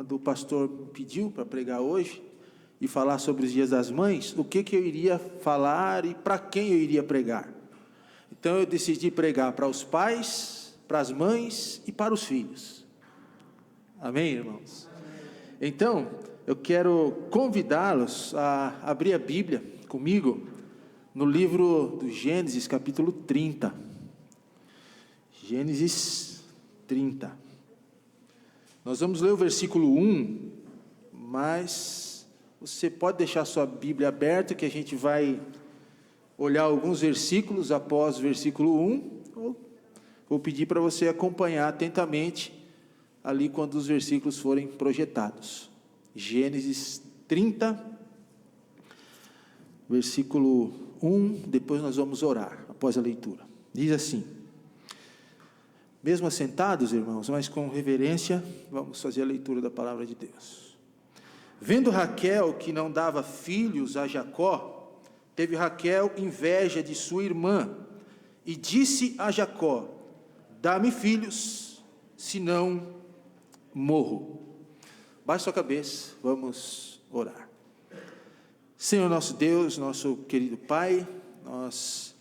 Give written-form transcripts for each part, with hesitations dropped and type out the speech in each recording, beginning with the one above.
quando o pastor me pediu para pregar hoje e falar sobre os dias das mães, o que eu iria falar e para quem eu iria pregar. Então eu decidi pregar para os pais, para as mães e para os filhos. Amém, irmãos? Então, eu quero convidá-los a abrir a Bíblia comigo no livro do Gênesis, capítulo 30. Gênesis 30. Nós vamos ler o versículo 1, mas você pode deixar sua Bíblia aberta, que a gente vai olhar alguns versículos após o versículo 1. Vou pedir para você acompanhar atentamente ali quando os versículos forem projetados. Gênesis 30, versículo 1, depois nós vamos orar após a leitura. Diz assim: mesmo assentados, irmãos, mas com reverência, vamos fazer a leitura da palavra de Deus. Vendo Raquel que não dava filhos a Jacó, teve Raquel inveja de sua irmã, e disse a Jacó: dá-me filhos, senão morro. Baixe sua cabeça, vamos orar. Senhor nosso Deus, nosso querido Pai, nós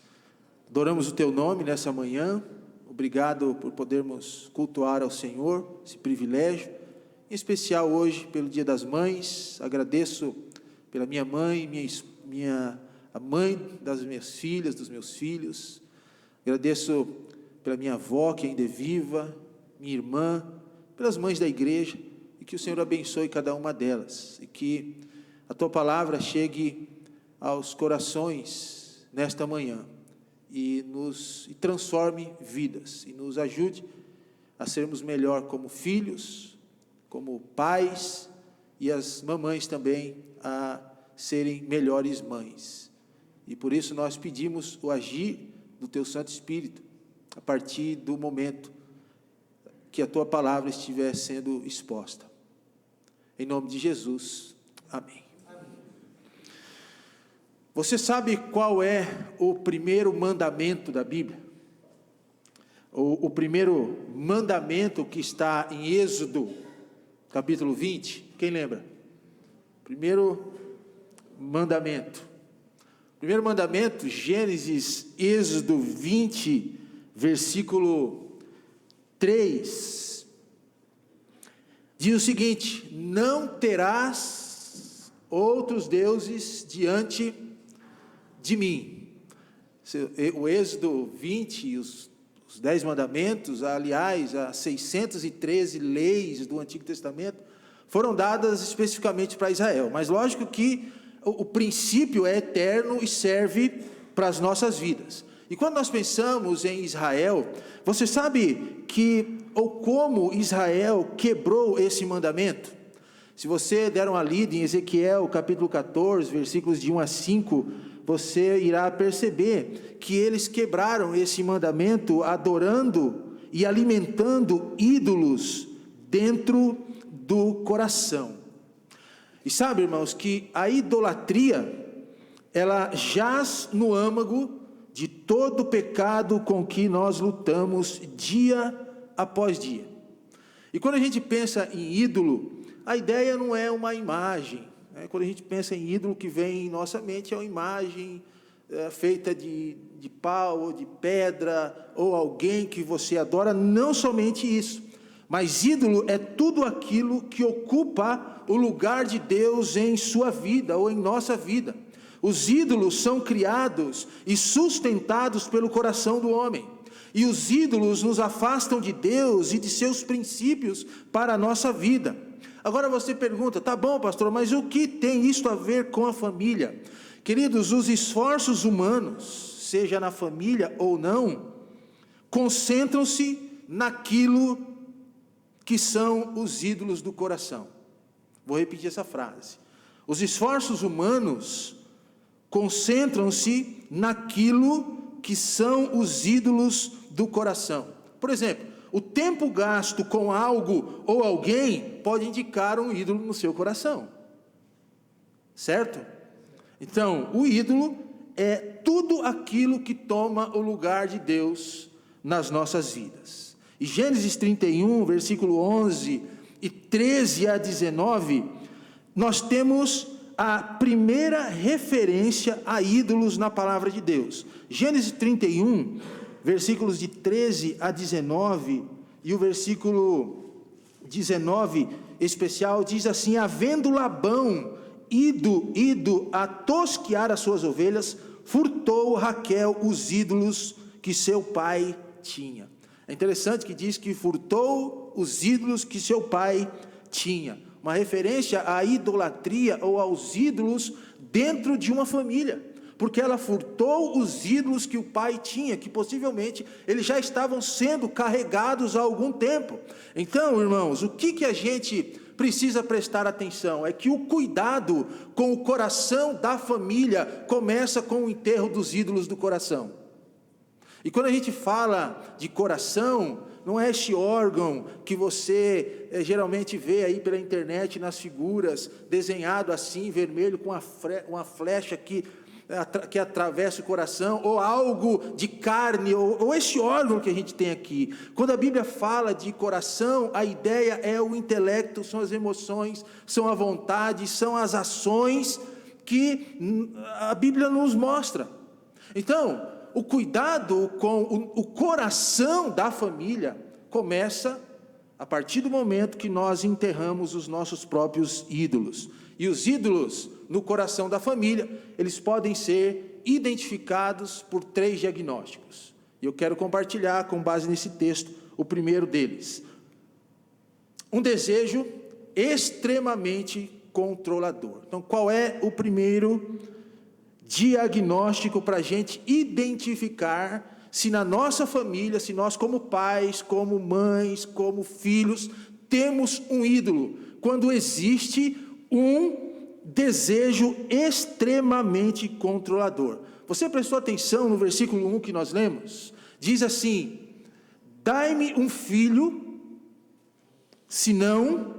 adoramos o Teu nome nessa manhã. Obrigado por podermos cultuar ao Senhor, esse privilégio, em especial hoje pelo Dia das Mães. Agradeço pela minha mãe, a mãe das minhas filhas, dos meus filhos. Agradeço pela minha avó, que ainda é viva, minha irmã, pelas mães da igreja, e que o Senhor abençoe cada uma delas, e que a Tua palavra chegue aos corações nesta manhã, e transforme vidas, e nos ajude a sermos melhor como filhos, como pais, e as mamães também a serem melhores mães. E por isso nós pedimos o agir do Teu Santo Espírito, a partir do momento que a Tua palavra estiver sendo exposta. Em nome de Jesus, amém. Você sabe qual é o primeiro mandamento da Bíblia? O primeiro mandamento que está em Êxodo, capítulo 20, quem lembra? Primeiro mandamento. Primeiro mandamento, Gênesis, Êxodo 20, versículo 3, diz o seguinte: não terás outros deuses diante de mim. O Êxodo 20 e os 10 mandamentos, aliás, as 613 leis do Antigo Testamento, foram dadas especificamente para Israel, mas lógico que o princípio é eterno e serve para as nossas vidas. E quando nós pensamos em Israel, você sabe como Israel quebrou esse mandamento? Se você der uma lida em Ezequiel capítulo 14, versículos de 1 a 5, você irá perceber que eles quebraram esse mandamento adorando e alimentando ídolos dentro do coração. E sabe, irmãos, que a idolatria, ela jaz no âmago de todo o pecado com que nós lutamos dia após dia. E quando a gente pensa em ídolo, a ideia não é uma imagem, né? Quando a gente pensa em ídolo, que vem em nossa mente é uma imagem feita de pau ou de pedra, ou alguém que você adora. Não somente isso, mas ídolo é tudo aquilo que ocupa o lugar de Deus em sua vida ou em nossa vida. Os ídolos são criados e sustentados pelo coração do homem, e os ídolos nos afastam de Deus e de seus princípios para a nossa vida. Agora você pergunta: tá bom, pastor, mas o que tem isso a ver com a família? Queridos, os esforços humanos, seja na família ou não, concentram-se naquilo que são os ídolos do coração. Vou repetir essa frase: os esforços humanos concentram-se naquilo que são os ídolos do coração. Por exemplo, o tempo gasto com algo ou alguém pode indicar um ídolo no seu coração, certo? Então, o ídolo é tudo aquilo que toma o lugar de Deus nas nossas vidas. E Gênesis 31, versículo 11 e 13 a 19, nós temos a primeira referência a ídolos na palavra de Deus. Gênesis 31, versículos de 13 a 19, e o versículo 19 especial diz assim: havendo Labão ido a tosquear as suas ovelhas, furtou Raquel os ídolos que seu pai tinha. É interessante que diz que furtou os ídolos que seu pai tinha, uma referência à idolatria ou aos ídolos dentro de uma família, porque ela furtou os ídolos que o pai tinha, que possivelmente eles já estavam sendo carregados há algum tempo. Então, irmãos, o que a gente precisa prestar atenção é que o cuidado com o coração da família começa com o enterro dos ídolos do coração. E quando a gente fala de coração, não é este órgão que você geralmente vê aí pela internet nas figuras, desenhado assim, vermelho, com uma flecha que atravessa o coração, ou algo de carne, ou este órgão que a gente tem aqui. Quando a Bíblia fala de coração, a ideia é o intelecto, são as emoções, são a vontade, são as ações que a Bíblia nos mostra. Então, o cuidado com o coração da família começa a partir do momento que nós enterramos os nossos próprios ídolos. E os ídolos no coração da família, eles podem ser identificados por 3 diagnósticos. E eu quero compartilhar com base nesse texto o primeiro deles. Um desejo extremamente controlador. Então, qual é o primeiro diagnóstico para a gente identificar se na nossa família, se nós como pais, como mães, como filhos, temos um ídolo? Quando existe um desejo extremamente controlador. Você prestou atenção no versículo 1 que nós lemos? Diz assim: dai-me um filho, senão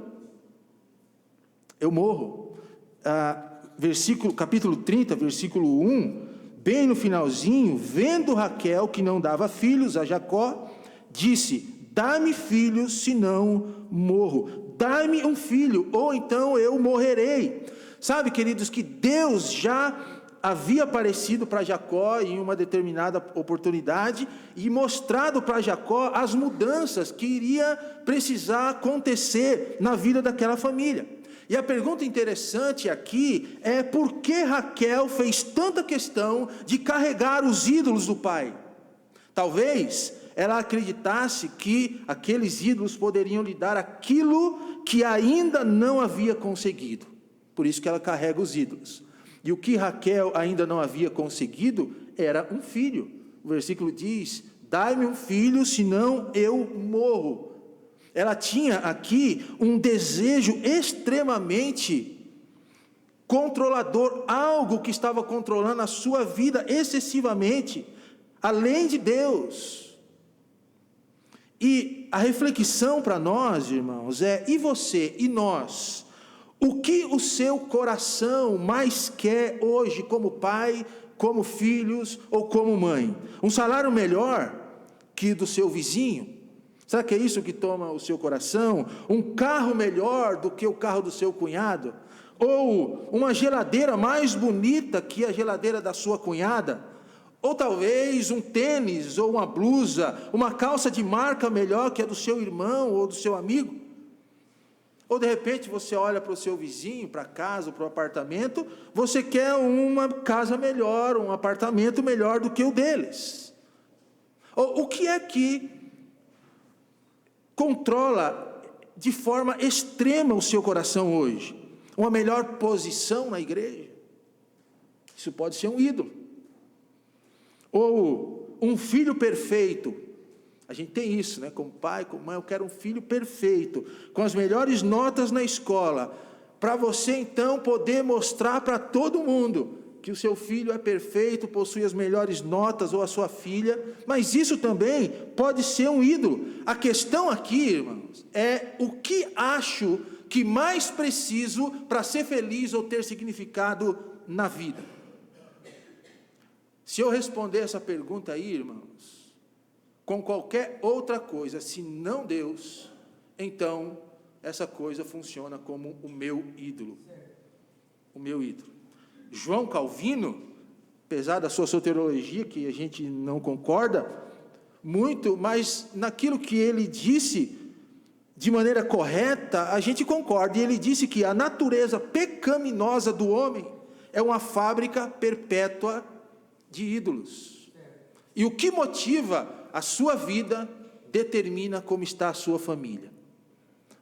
eu morro. Capítulo 30, versículo 1, bem no finalzinho, vendo Raquel que não dava filhos a Jacó, disse: dá-me filhos, senão morro. Dá-me um filho, ou então eu morrerei. Sabe, queridos, que Deus já havia aparecido para Jacó em uma determinada oportunidade e mostrado para Jacó as mudanças que iria precisar acontecer na vida daquela família. E a pergunta interessante aqui é: por que Raquel fez tanta questão de carregar os ídolos do pai? Talvez ela acreditasse que aqueles ídolos poderiam lhe dar aquilo que ainda não havia conseguido. Por isso que ela carrega os ídolos. E o que Raquel ainda não havia conseguido era um filho. O versículo diz: dai-me um filho, senão eu morro. Ela tinha aqui um desejo extremamente controlador, algo que estava controlando a sua vida excessivamente, além de Deus. E a reflexão para nós, irmãos, é: e você, e nós? O que o seu coração mais quer hoje, como pai, como filhos ou como mãe? Um salário melhor que do seu vizinho? Será que é isso que toma o seu coração? Um carro melhor do que o carro do seu cunhado? Ou uma geladeira mais bonita que a geladeira da sua cunhada? Ou talvez um tênis ou uma blusa, uma calça de marca melhor que a do seu irmão ou do seu amigo? Ou de repente você olha para o seu vizinho, para a casa, para o apartamento, você quer uma casa melhor, um apartamento melhor do que o deles. O que é que controla de forma extrema o seu coração hoje? Uma melhor posição na igreja? Isso pode ser um ídolo. Ou um filho perfeito. A gente tem isso, né? Como pai, como mãe, eu quero um filho perfeito, com as melhores notas na escola, para você então poder mostrar para todo mundo que o seu filho é perfeito, possui as melhores notas, ou a sua filha. Mas isso também pode ser um ídolo. A questão aqui, irmãos, é o que acho que mais preciso para ser feliz ou ter significado na vida. Se eu responder essa pergunta aí, irmãos, com qualquer outra coisa, se não Deus, então essa coisa funciona como o meu ídolo. O meu ídolo. João Calvino, apesar da sua soteriologia, que a gente não concorda muito, mas naquilo que ele disse de maneira correta, a gente concorda. E ele disse que a natureza pecaminosa do homem é uma fábrica perpétua de ídolos. E o que motiva a sua vida determina como está a sua família.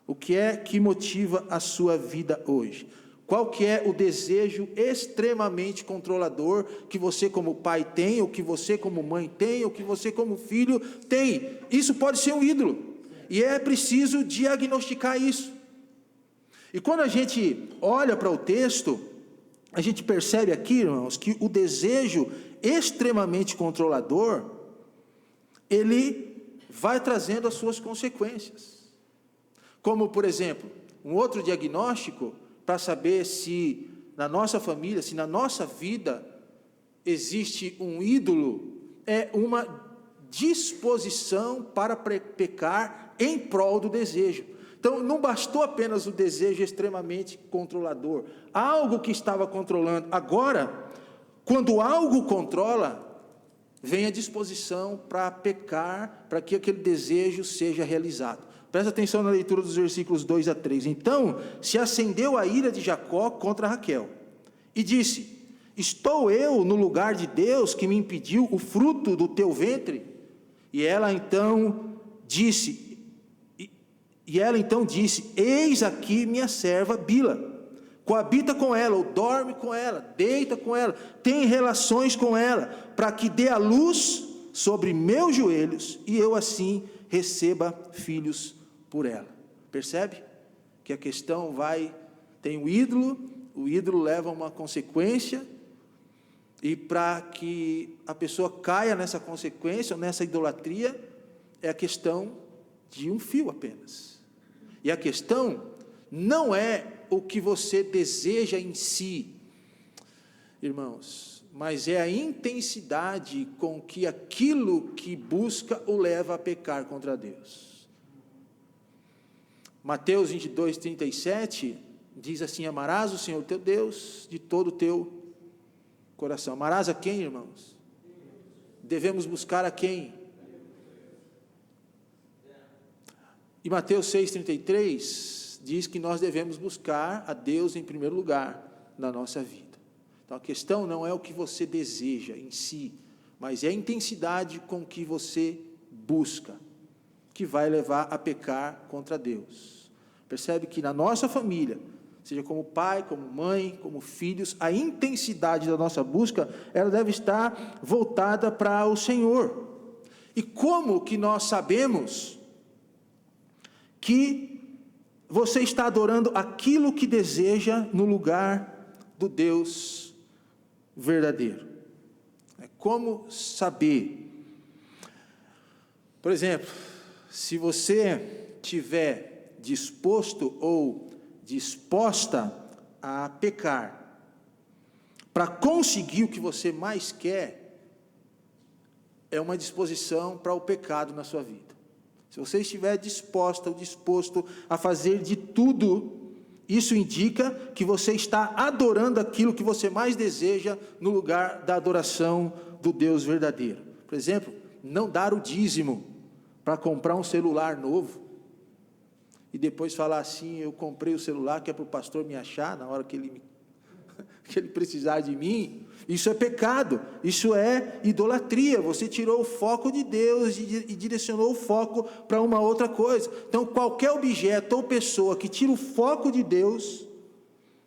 O que é que motiva a sua vida hoje? Qual que é o desejo extremamente controlador que você como pai tem, ou que você como mãe tem, ou que você como filho tem? Isso pode ser um ídolo, e é preciso diagnosticar isso. E quando a gente olha para o texto, a gente percebe aqui, irmãos, que o desejo extremamente controlador, ele vai trazendo as suas consequências. Como, por exemplo, um outro diagnóstico para saber se na nossa família, se na nossa vida existe um ídolo, é uma disposição para pecar em prol do desejo. Então, não bastou apenas o desejo extremamente controlador, algo que estava controlando. Agora, quando algo controla, vem a disposição para pecar, para que aquele desejo seja realizado. Presta atenção na leitura dos versículos 2 a 3. Então, se acendeu a ira de Jacó contra Raquel, e disse: estou eu no lugar de Deus que me impediu o fruto do teu ventre? E ela então disse, eis aqui minha serva Bila, coabita com ela, ou dorme com ela, deita com ela, tem relações com ela, para que dê a luz sobre meus joelhos, e eu assim receba filhos por ela. Percebe? Que a questão tem o ídolo leva a uma consequência, e para que a pessoa caia nessa consequência, nessa idolatria, é a questão de um fio apenas. E a questão não é o que você deseja em si, irmãos, mas é a intensidade com que aquilo que busca o leva a pecar contra Deus. Mateus 22, 37, diz assim: amarás o Senhor teu Deus de todo o teu coração. Amarás a quem, irmãos? Devemos buscar a quem? E Mateus 6,33 diz que nós devemos buscar a Deus em primeiro lugar na nossa vida. Então a questão não é o que você deseja em si, mas é a intensidade com que você busca, que vai levar a pecar contra Deus. Percebe que na nossa família, seja como pai, como mãe, como filhos, a intensidade da nossa busca, ela deve estar voltada para o Senhor. E como que nós sabemos que você está adorando aquilo que deseja no lugar do Deus verdadeiro? Como saber? Por exemplo, se você tiver disposto ou disposta a pecar para conseguir o que você mais quer, é uma disposição para o pecado na sua vida. Se você estiver disposta ou disposto a fazer de tudo, isso indica que você está adorando aquilo que você mais deseja no lugar da adoração do Deus verdadeiro. Por exemplo, não dar o dízimo para comprar um celular novo e depois falar assim: eu comprei o celular que é para o pastor me achar na hora que ele precisar de mim. Isso é pecado, isso é idolatria. Você tirou o foco de Deus e direcionou o foco para uma outra coisa. Então qualquer objeto ou pessoa que tira o foco de Deus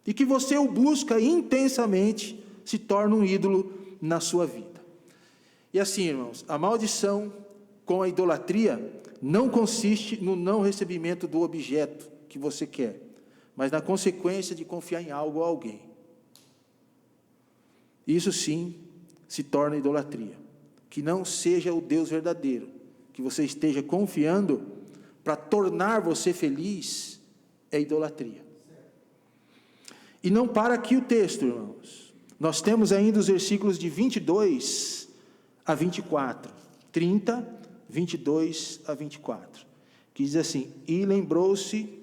e que você o busca intensamente, se torna um ídolo na sua vida. E assim, irmãos, a maldição com a idolatria não consiste no não recebimento do objeto que você quer, mas na consequência de confiar em algo ou alguém. Isso sim se torna idolatria. Que não seja o Deus verdadeiro, que você esteja confiando para tornar você feliz, é idolatria. E não para aqui o texto, irmãos. Nós temos ainda os versículos de 22 a 24, 30, 22 a 24, que diz assim: e lembrou-se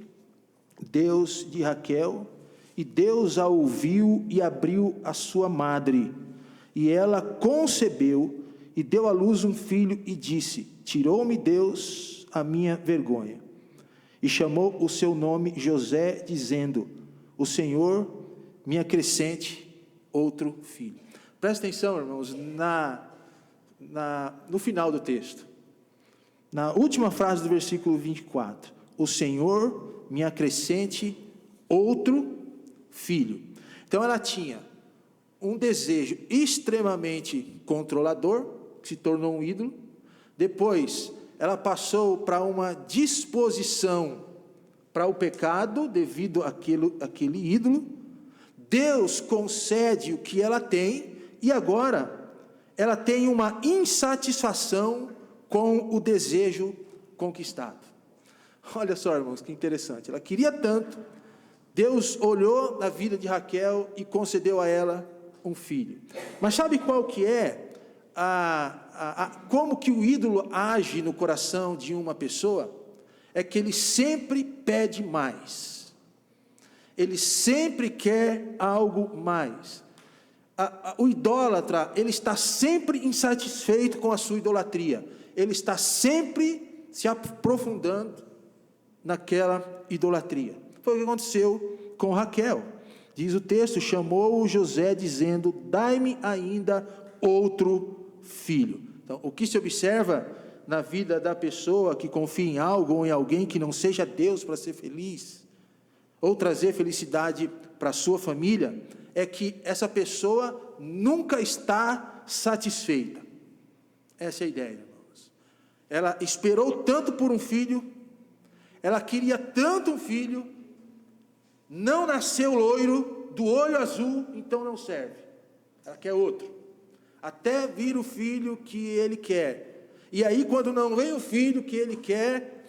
Deus de Raquel, e Deus a ouviu e abriu a sua madre, e ela concebeu e deu à luz um filho e disse: tirou-me Deus a minha vergonha. E chamou o seu nome José, dizendo: o Senhor me acrescente outro filho. Presta atenção, irmãos, no final do texto, na última frase do versículo 24: o Senhor me acrescente outro filho. Então ela tinha um desejo extremamente controlador, que se tornou um ídolo. Depois ela passou para uma disposição para o pecado, devido àquele ídolo. Deus concede o que ela tem, e agora ela tem uma insatisfação com o desejo conquistado. Olha só, irmãos, que interessante. Ela queria tanto, Deus olhou na vida de Raquel e concedeu a ela um filho. Mas sabe qual que é como que o ídolo age no coração de uma pessoa? É que ele sempre pede mais, ele sempre quer algo mais. O idólatra, ele está sempre insatisfeito com a sua idolatria, ele está sempre se aprofundando naquela idolatria. Foi o que aconteceu com Raquel. Diz o texto: chamou José dizendo: dai-me ainda outro filho. Então, o que se observa na vida da pessoa que confia em algo ou em alguém que não seja Deus para ser feliz, ou trazer felicidade para a sua família, é que essa pessoa nunca está satisfeita. Essa é a ideia, irmãos. Ela esperou tanto por um filho, ela queria tanto um filho, não nasceu loiro, do olho azul, então não serve, ela quer outro, até vir o filho que ele quer. E aí, quando não vem o filho que ele quer,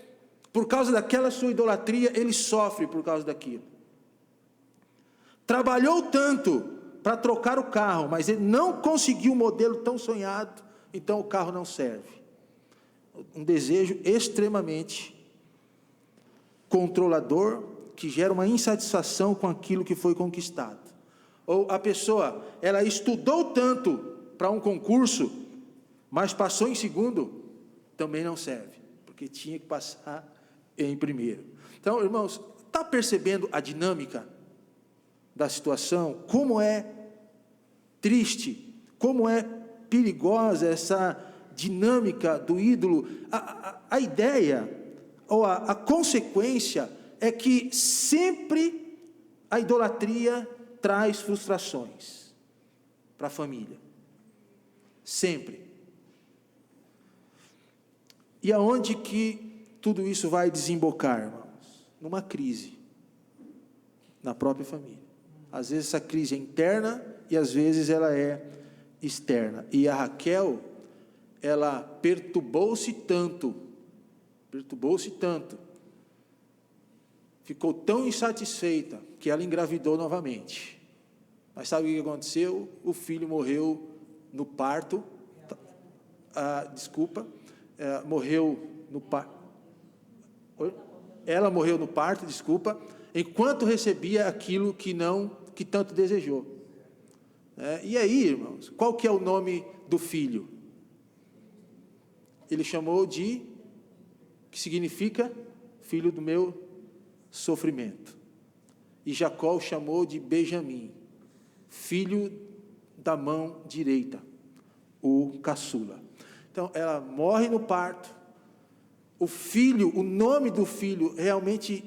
por causa daquela sua idolatria, ele sofre por causa daquilo. Trabalhou tanto para trocar o carro, mas ele não conseguiu o modelo tão sonhado, então o carro não serve. Um desejo extremamente controlador, que gera uma insatisfação com aquilo que foi conquistado. Ou a pessoa, ela estudou tanto para um concurso, mas passou em segundo, também não serve, porque tinha que passar em primeiro. Então, irmãos, está percebendo a dinâmica da situação? Como é triste, como é perigosa essa dinâmica do ídolo. A ideia, ou a consequência, é que sempre a idolatria traz frustrações para a família. Sempre. E aonde que tudo isso vai desembocar, irmãos? Numa crise na própria família. Às vezes essa crise é interna e às vezes ela é externa. E a Raquel, ela perturbou-se tanto, ficou tão insatisfeita que ela engravidou novamente. Mas sabe o que aconteceu? O filho morreu no parto. Morreu no parto. Ela morreu no parto, enquanto recebia aquilo que tanto desejou. E aí, irmãos, qual que é o nome do filho? Ele chamou que significa filho do meu sofrimento. E Jacó o chamou de Benjamim, filho da mão direita, o caçula. Então, ela morre no parto. O filho, o nome do filho realmente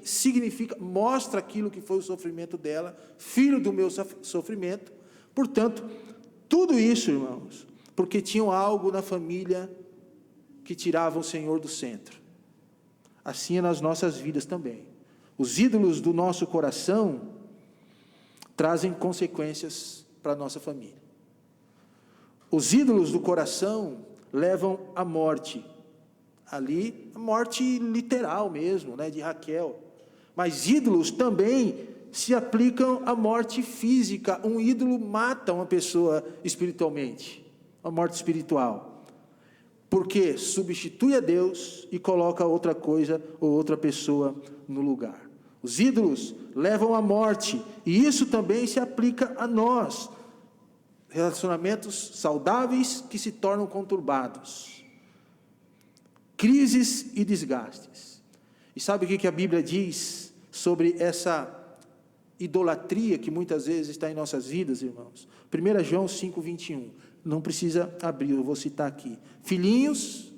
mostra aquilo que foi o sofrimento dela, filho do meu sofrimento. Portanto, tudo isso, irmãos, porque tinham algo na família que tirava o Senhor do centro. Assim é nas nossas vidas também. Os ídolos do nosso coração trazem consequências para a nossa família. Os ídolos do coração levam à morte. Ali, a morte literal mesmo, de Raquel. Mas ídolos também se aplicam à morte física. Um ídolo mata uma pessoa espiritualmente, a morte espiritual, porque substitui a Deus e coloca outra coisa ou outra pessoa no lugar. Os ídolos levam à morte, e isso também se aplica a nós. Relacionamentos saudáveis que se tornam conturbados. Crises e desgastes. E sabe o que a Bíblia diz sobre essa idolatria que muitas vezes está em nossas vidas, irmãos? 1 João 5,21. Não precisa abrir, eu vou citar aqui. Filhinhos,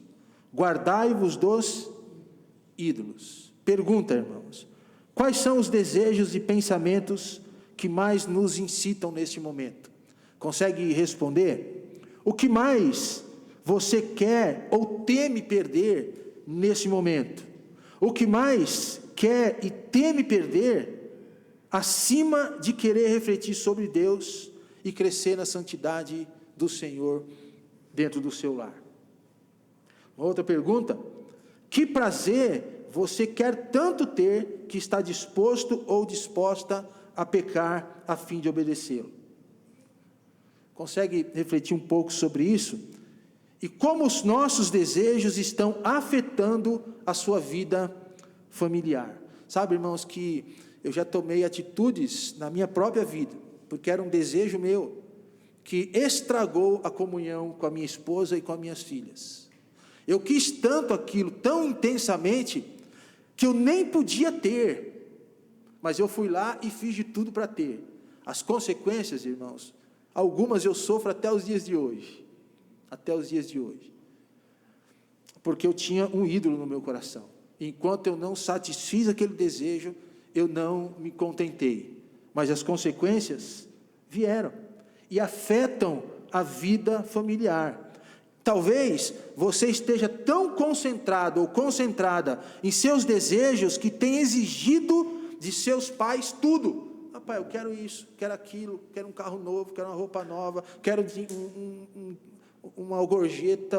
guardai-vos dos ídolos. Pergunta, irmãos, quais são os desejos e pensamentos que mais nos incitam neste momento? Consegue responder? O que mais você quer ou teme perder nesse momento? O que mais quer e teme perder, acima de querer refletir sobre Deus e crescer na santidade do Senhor dentro do seu lar? Uma outra pergunta: que prazer você quer tanto ter que está disposto ou disposta a pecar a fim de obedecê-lo? Consegue refletir um pouco sobre isso? E como os nossos desejos estão afetando a sua vida familiar? Sabe, irmãos, que eu já tomei atitudes na minha própria vida, porque era um desejo meu, que estragou a comunhão com a minha esposa e com as minhas filhas. Eu quis tanto aquilo, tão intensamente, que eu nem podia ter, mas eu fui lá e fiz de tudo para ter. As consequências, irmãos, algumas eu sofro até os dias de hoje, porque eu tinha um ídolo no meu coração. Enquanto eu não satisfiz aquele desejo, eu não me contentei, mas as consequências vieram e afetam a vida familiar. Talvez você esteja tão concentrado ou concentrada em seus desejos que tem exigido de seus pais tudo. Pai, eu quero isso, quero aquilo, quero um carro novo, quero uma roupa nova, quero uma gorjeta,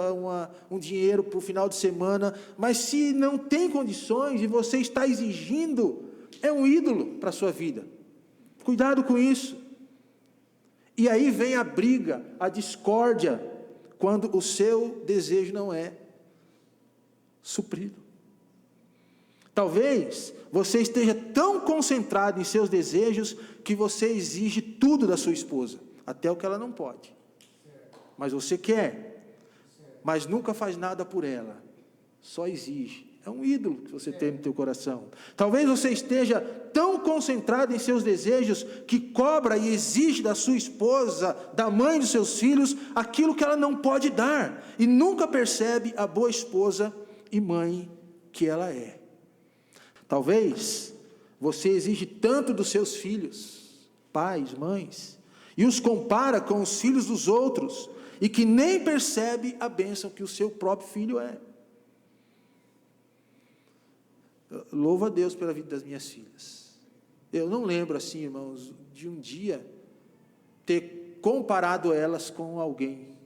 um dinheiro para o final de semana, mas se não tem condições e você está exigindo, é um ídolo para a sua vida. Cuidado com isso. E aí vem a briga, a discórdia, quando o seu desejo não é suprido. Talvez você esteja tão concentrado em seus desejos que você exige tudo da sua esposa, até o que ela não pode. Mas você quer, mas nunca faz nada por ela, só exige. É um ídolo que você tem no teu coração. Talvez você esteja tão concentrado em seus desejos que cobra e exige da sua esposa, da mãe dos seus filhos, aquilo que ela não pode dar, e nunca percebe a boa esposa e mãe que ela é. Talvez você exige tanto dos seus filhos, pais, mães, e os compara com os filhos dos outros, e que nem percebe a bênção que o seu próprio filho é. Louvo a Deus pela vida das minhas filhas. Eu não lembro assim, irmãos, de um dia ter comparado elas com alguém,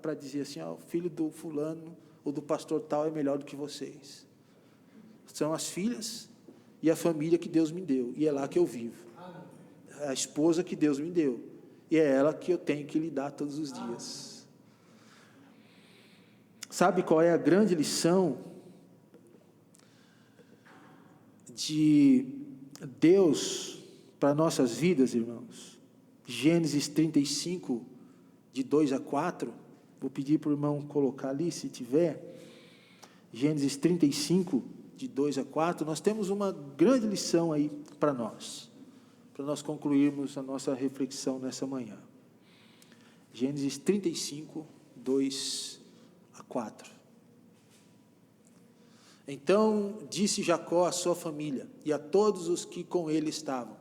para dizer assim, o filho do fulano ou do pastor tal é melhor do que vocês. São as filhas e a família que Deus me deu, e é lá que eu vivo. A esposa que Deus me deu, e é ela que eu tenho que lidar todos os dias. Sabe qual é a grande lição de Deus para nossas vidas, irmãos? Gênesis 35, de 2 a 4, vou pedir para o irmão colocar ali, se tiver. Gênesis 35, de 2 a 4, nós temos uma grande lição aí para nós concluirmos a nossa reflexão nessa manhã. Gênesis 35, 2 a 4. Então disse Jacó à sua família e a todos os que com ele estavam: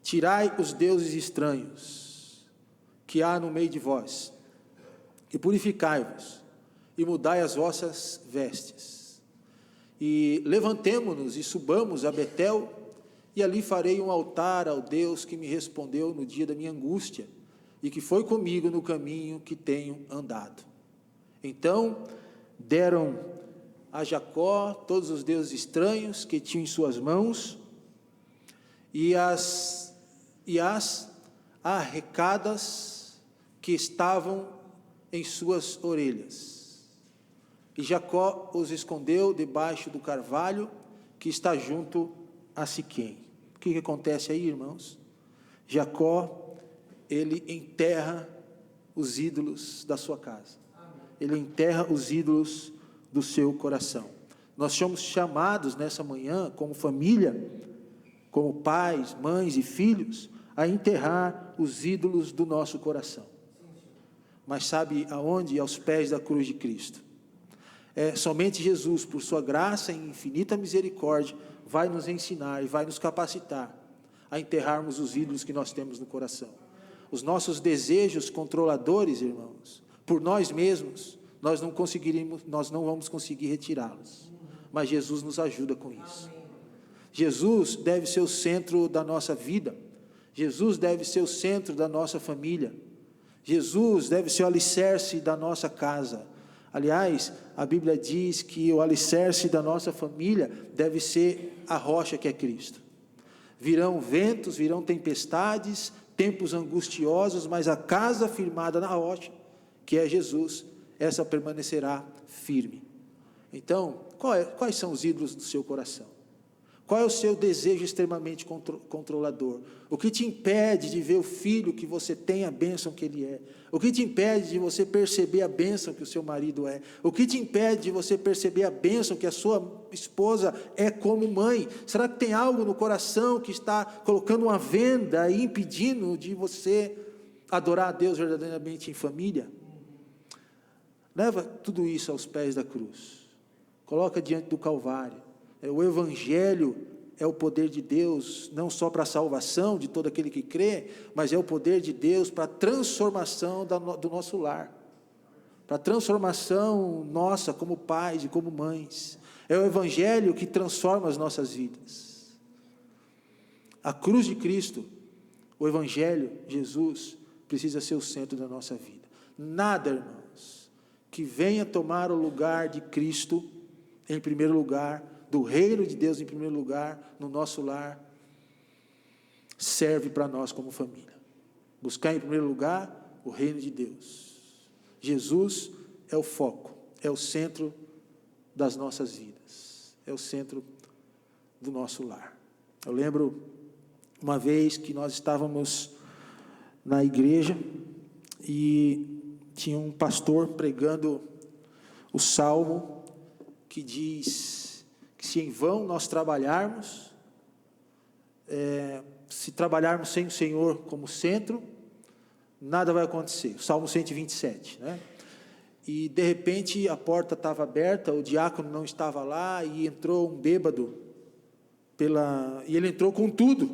tirai os deuses estranhos que há no meio de vós, e purificai-vos, e mudai as vossas vestes, e levantemo-nos e subamos a Betel, e ali farei um altar ao Deus que me respondeu no dia da minha angústia, e que foi comigo no caminho que tenho andado. Então deram a Jacó todos os deuses estranhos que tinham em suas mãos, e as arrecadas que estavam em suas orelhas. E Jacó os escondeu debaixo do carvalho que está junto a Siquém. O que acontece aí, irmãos? Jacó, ele enterra os ídolos da sua casa. Ele enterra os ídolos do seu coração. Nós somos chamados nessa manhã, como família, como pais, mães e filhos, a enterrar os ídolos do nosso coração. Mas sabe aonde? Aos pés da cruz de Cristo. Somente Jesus, por sua graça e infinita misericórdia, vai nos ensinar e vai nos capacitar a enterrarmos os ídolos que nós temos no coração. Os nossos desejos controladores, irmãos, por nós mesmos, nós não vamos conseguir retirá-los. Mas Jesus nos ajuda com isso. Jesus deve ser o centro da nossa vida. Jesus deve ser o centro da nossa família. Jesus deve ser o alicerce da nossa casa. Aliás, a Bíblia diz que o alicerce da nossa família deve ser a rocha que é Cristo. Virão ventos, virão tempestades, tempos angustiosos, mas a casa firmada na rocha, que é Jesus, essa permanecerá firme. Então, quais são os ídolos do seu coração? Qual é o seu desejo extremamente controlador? O que te impede de ver o filho que você tem, a bênção que ele é? O que te impede de você perceber a bênção que o seu marido é? O que te impede de você perceber a bênção que a sua esposa é como mãe? Será que tem algo no coração que está colocando uma venda e impedindo de você adorar a Deus verdadeiramente em família? Leva tudo isso aos pés da cruz. Coloca diante do Calvário. O Evangelho é o poder de Deus, não só para a salvação de todo aquele que crê, mas é o poder de Deus para a transformação do nosso lar, para a transformação nossa como pais e como mães. É o Evangelho que transforma as nossas vidas. A cruz de Cristo, o Evangelho, Jesus, precisa ser o centro da nossa vida. Nada, irmãos, que venha tomar o lugar de Cristo em primeiro lugar, do reino de Deus em primeiro lugar, no nosso lar, serve para nós como família. Buscar em primeiro lugar o reino de Deus. Jesus é o foco, é o centro das nossas vidas, é o centro do nosso lar. Eu lembro uma vez que nós estávamos na igreja e tinha um pastor pregando o salmo que diz que se em vão nós trabalharmos, se trabalharmos sem o Senhor como centro, nada vai acontecer. Salmo 127, né? E de repente a porta estava aberta, o diácono não estava lá e entrou um bêbado, e ele entrou com tudo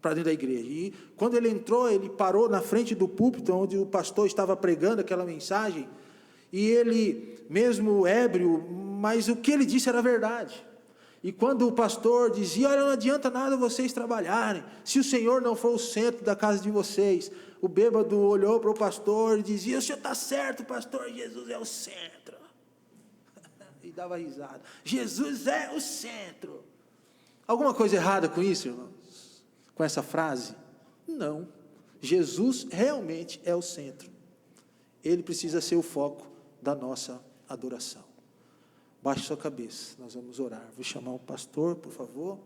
para dentro da igreja. E quando ele entrou, ele parou na frente do púlpito onde o pastor estava pregando aquela mensagem, e ele, mesmo ébrio, mas o que ele disse era verdade. E quando o pastor dizia, olha, não adianta nada vocês trabalharem, se o Senhor não for o centro da casa de vocês, o bêbado olhou para o pastor e dizia, o senhor está certo, pastor, Jesus é o centro. E dava risada, Jesus é o centro. Alguma coisa errada com isso, irmãos? Com essa frase? Não, Jesus realmente é o centro. Ele precisa ser o foco da nossa adoração. Baixe sua cabeça, nós vamos orar. Vou chamar o pastor, por favor.